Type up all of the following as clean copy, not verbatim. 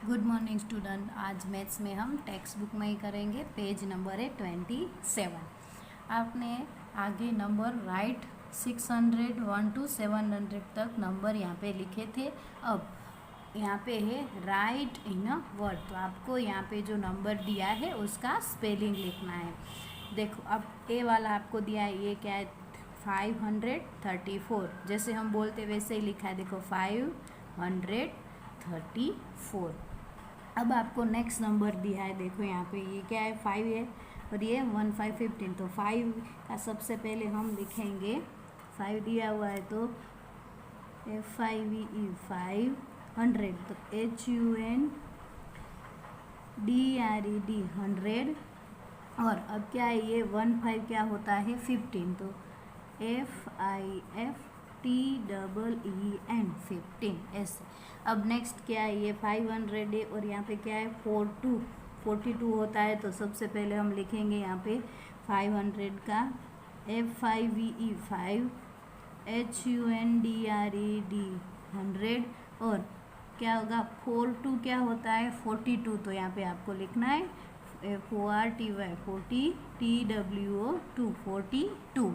Good morning student. आज maths में हम टेक्स्ट बुक में ही करेंगे। पेज नंबर है 27। आपने आगे नंबर राइट 601 to 700 तक नंबर यहाँ पे लिखे थे। अब यहाँ पे है राइट इन अ वर्ड, तो आपको यहाँ पे जो नंबर दिया है उसका स्पेलिंग लिखना है। देखो अब ए वाला आपको दिया है, ये क्या है 534, जैसे हम बोलते वैसे ही लिखा है। देखो 534। अब आपको नेक्स्ट नंबर दिया है, देखो यहाँ पे ये क्या है 5 है और ये 1 5 15, तो 5 का सबसे पहले हम लिखेंगे। 5 दिया हुआ है तो FIVE 500, तो HUNDRED 100। और अब क्या है ये 1 5 क्या होता है 15, तो FIFTEEN 15 ऐसे। अब नेक्स्ट क्या है ये 500 है और यहाँ पे क्या है 42 होता है, तो सबसे पहले हम लिखेंगे यहाँ पे 500 का FIVE 5 HUNDRED 100 और क्या होगा 42 क्या होता है 42, तो यहाँ पे आपको लिखना है FORTY 40 TWO 42।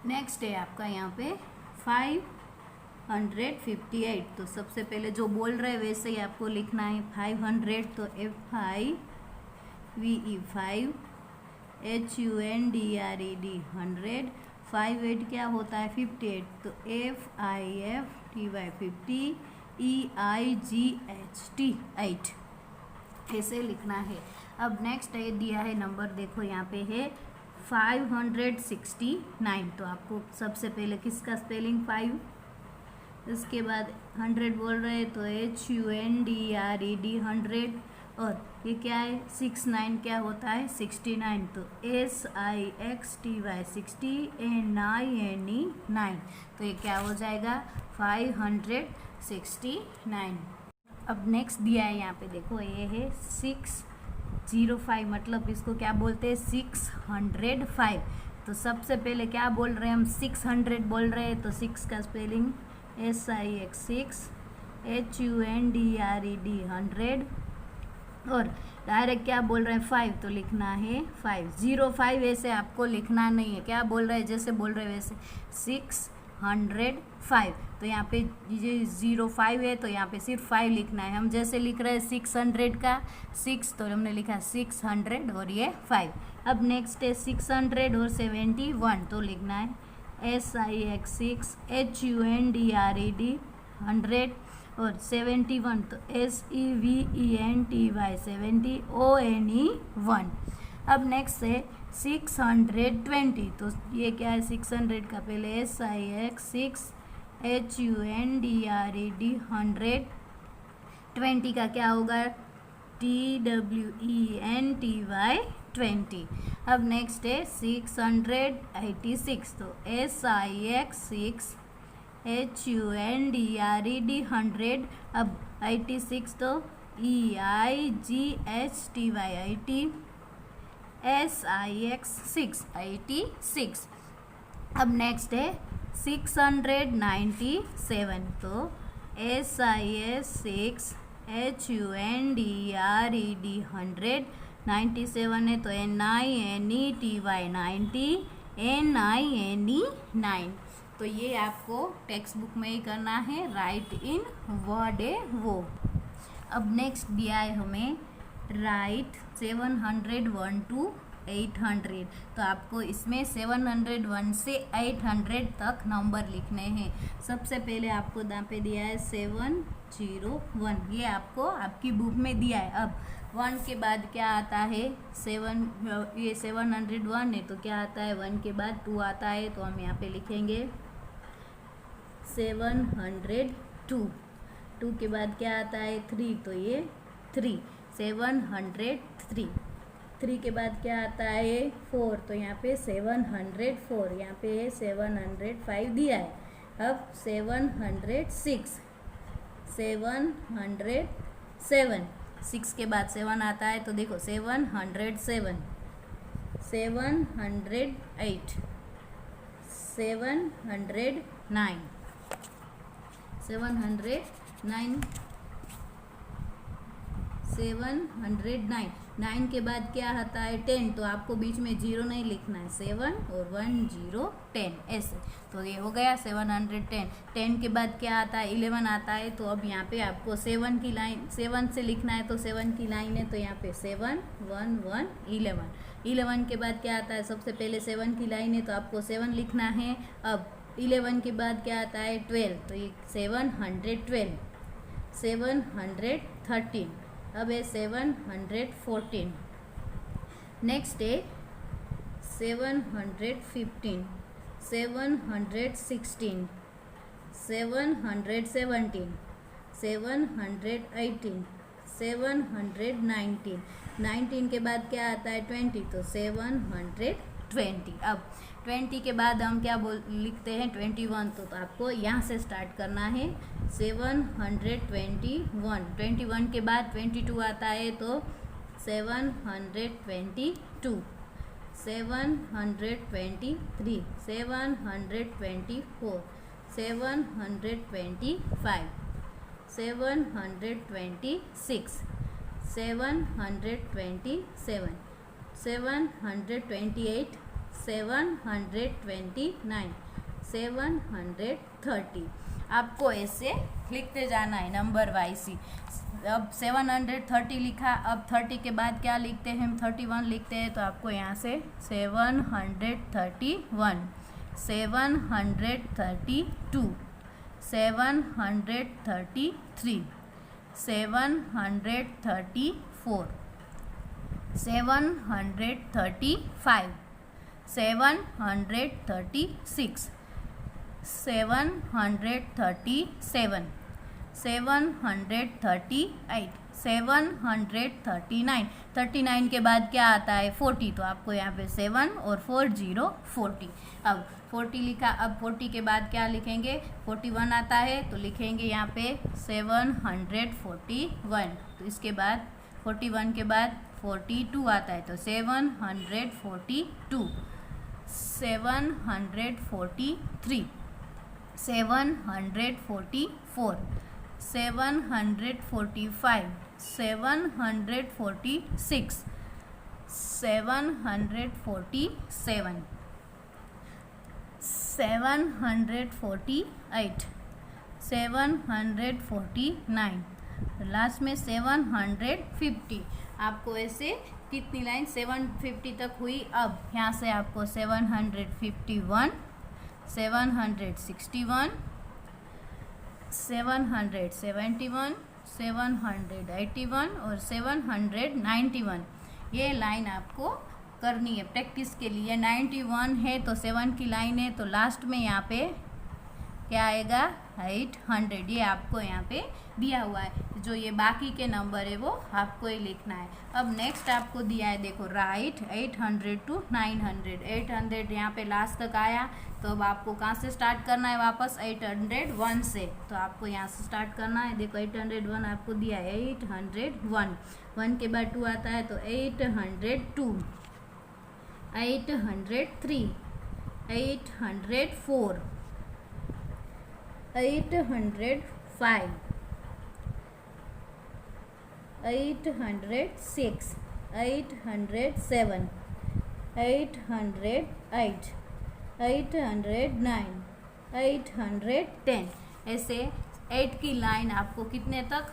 नेक्स्ट है आपका यहाँ पे 558, तो सबसे पहले जो बोल रहे हैं वैसे ही आपको लिखना है 500, तो FIVE 5 HUNDRED 100। 58 क्या होता है 58, तो FIFTY 50 EIGHT 8 ऐसे लिखना है। अब नेक्स्ट है दिया है नंबर, देखो यहाँ पे है 569, तो आपको सबसे पहले किसका स्पेलिंग 5, इसके बाद 100 बोल रहे हैं तो HUNDRED 100 और ये क्या है 69 क्या होता है 69, तो SIXTY 60 NINE 9, तो ये क्या हो जाएगा 569। अब नेक्स्ट दिया है यहाँ पे देखो ये है 605, मतलब इसको क्या बोलते हैं 605, तो सबसे पहले क्या बोल रहे हैं हम 600 बोल रहे हैं, तो 6 का स्पेलिंग SIX 6 HUNDRED 100 और डायरेक्ट क्या बोल रहे हैं 5, तो लिखना है 505 ऐसे आपको लिखना नहीं है, क्या बोल रहे हैं जैसे बोल रहे हैं वैसे 605, तो यहाँ पे ये 05 है तो यहाँ पे सिर्फ 5 लिखना है। हम जैसे लिख रहे हैं 600 का 6, तो हमने लिखा 600 और ये 5। अब नेक्स्ट है 600 और 71, तो लिखना है SIX 6 HUNDRED 100 और 71, तो SEVENTY 70 ONE 1। अब नेक्स्ट है 620, तो ये क्या है 600 का पहले SIX 6 HUNDRED 100, 20 का क्या होगा TWENTY 20। अब नेक्स्ट है 686, तो SIX 6 HUNDRED 100, अब 86 तो EIGHTY 80 SIX 6 86। अब नेक्स्ट है 697, तो SIS 6 HUNDRED 100 97 है, तो NINETY 90 NINE 9, तो ये आपको टेक्स्ट बुक में ही करना है। राइट इन वर्ड है वो। अब नेक्स्ट दिया है हमें राइट 701 to 800, तो आपको इसमें 701 से 800 तक नंबर लिखने हैं। सबसे पहले आपको यहाँ पे दिया है 701, ये आपको आपकी बुक में दिया है। अब 1 के बाद क्या आता है 7, ये 701 है तो क्या आता है 1 के बाद 2 आता है, तो हम यहाँ पे लिखेंगे 702। 2 के बाद क्या आता है 3, तो ये 3 703। 3 के बाद क्या आता है 4, तो यहाँ पे 704, यहाँ पे 705 दिया है। अब 706 707, 6 के बाद 7 आता है, तो देखो 707 708 709 709 709, 9 के बाद क्या आता है 10, तो आपको बीच में 0 नहीं लिखना है, 7 और 1 0 10 ऐसे। तो ये हो गया 710। 10 के बाद क्या आता है 11 आता है, तो अब यहाँ पे आपको 7 की लाइन 7 से लिखना है, तो 7 की लाइन है, तो यहाँ पे 7 1 1 11। 11 के बाद क्या आता है, सबसे पहले 7 की लाइन है, तो आपको 7 लिखना है। अब 11 के बाद क्या आता है 12, तो ये 712, 713, अब है 714, नेक्स्ट है 715, 716, 717, 718, 719, 19 के बाद क्या आता है 20, तो 720। अब 20 के बाद हम क्या लिखते हैं 21, तो आपको यहाँ से स्टार्ट करना है 721। 21 के बाद 22 आता है, तो 722, 723, 724, 725, 726, 727, 728, 729, 730। आपको ऐसे लिखते जाना है नंबर वाइज ही। अब 730 लिखा, अब 30 के बाद क्या लिखते हैं हम 31 लिखते हैं, तो आपको यहाँ से 731, 732, 733, 734, 735, 736, 737, 738, 739, 39 के बाद क्या आता है 40, तो आपको यहाँ पे 7 और 40 40। अब 40 लिखा, अब 40 के बाद क्या लिखेंगे 41 आता है, तो लिखेंगे यहाँ पे 741, तो इसके बाद 41 के बाद 42 आता है, तो 742, 743, 744, 745, 746, 747, 748, 749, लास्ट में 750। आपको ऐसे कितनी लाइन 750 तक हुई। अब यहाँ से आपको 751, 761, 771, 781 और 791, ये लाइन आपको करनी है प्रैक्टिस के लिए। 91 है तो 7 की लाइन है, तो लास्ट में यहाँ पे क्या आएगा 800, ये आपको यहाँ पे दिया हुआ है। जो ये बाकी के नंबर है वो आपको ही लिखना है। अब नेक्स्ट आपको दिया है, देखो राइट 800 to 900। 800 यहाँ पे लास्ट तक आया, तो अब आपको कहाँ से स्टार्ट करना है वापस 801 से, तो आपको यहाँ से स्टार्ट करना है। देखो 801 आपको दिया है 801, 1 के बाद 2 आता है, तो 802, 803, 804, 805, 806, 807, 808, 809, 810, ऐसे 8 की लाइन आपको कितने तक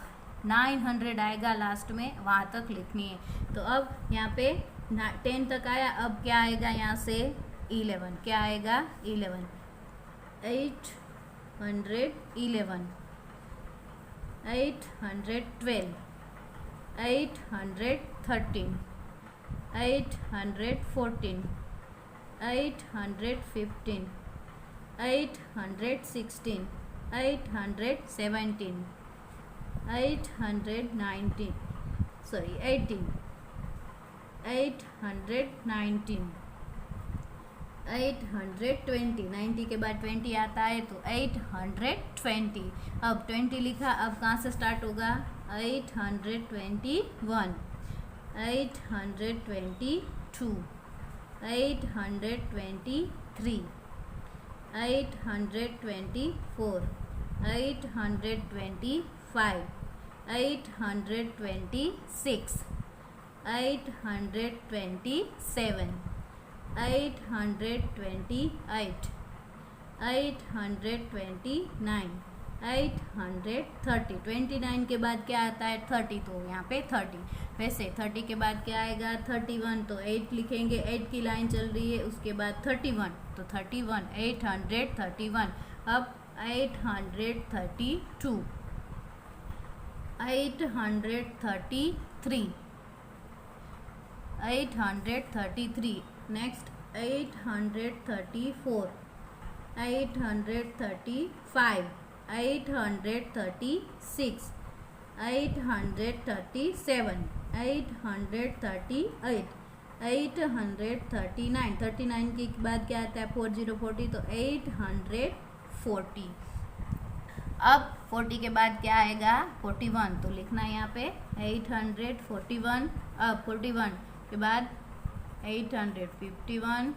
900 आएगा लास्ट में, वहाँ तक लिखनी है। तो अब यहाँ पे 10 तक आया, अब क्या आएगा यहाँ से 11, क्या आएगा 11, 811, 812, 813, 814, 815, 816, 817, 819, 18, 819, 820, 90 के बाद 20 आता है, तो 820। अब 20 लिखा, अब कहाँ से स्टार्ट होगा 821, 822, 823, 824, 825, 826, 827, 828, 829, 830। 29 के बाद क्या आता है 30, तो यहाँ पे 30। वैसे 30 के बाद क्या आएगा 31, तो 8 लिखेंगे, 8 की लाइन चल रही है, उसके बाद 31, तो 31, 831। अब 832, 833, 833, नेक्स्ट 834, 835, 836, 837, 838, 839। 39 के बाद क्या आता है 40, तो 840। अब 40 के बाद क्या आएगा 41, तो लिखना है यहाँ पे 841। अब 41 के बाद 851,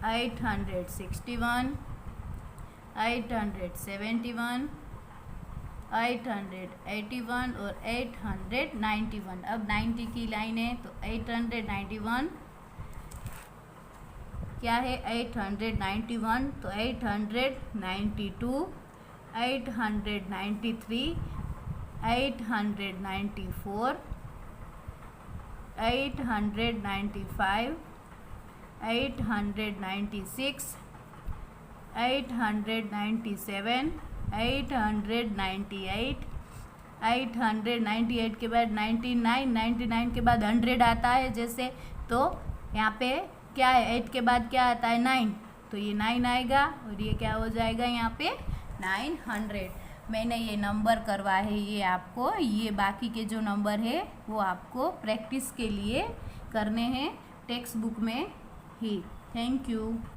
861, 871, 881 और 891। अब 90 की लाइन है, तो 891 क्या है 891, तो 892, 893, 894, 895, 896, 897, 898, 898 के बाद 99, 99 के बाद 100 आता है जैसे, तो यहाँ पे क्या है 8 के बाद क्या आता है 9, तो ये 9 आएगा और ये क्या हो जाएगा यहाँ पे 900। मैंने ये नंबर करवा है ये आपको, ये बाकी के जो नंबर है वो आपको प्रैक्टिस के लिए करने हैं टेक्स्ट बुक में ही। Thank you.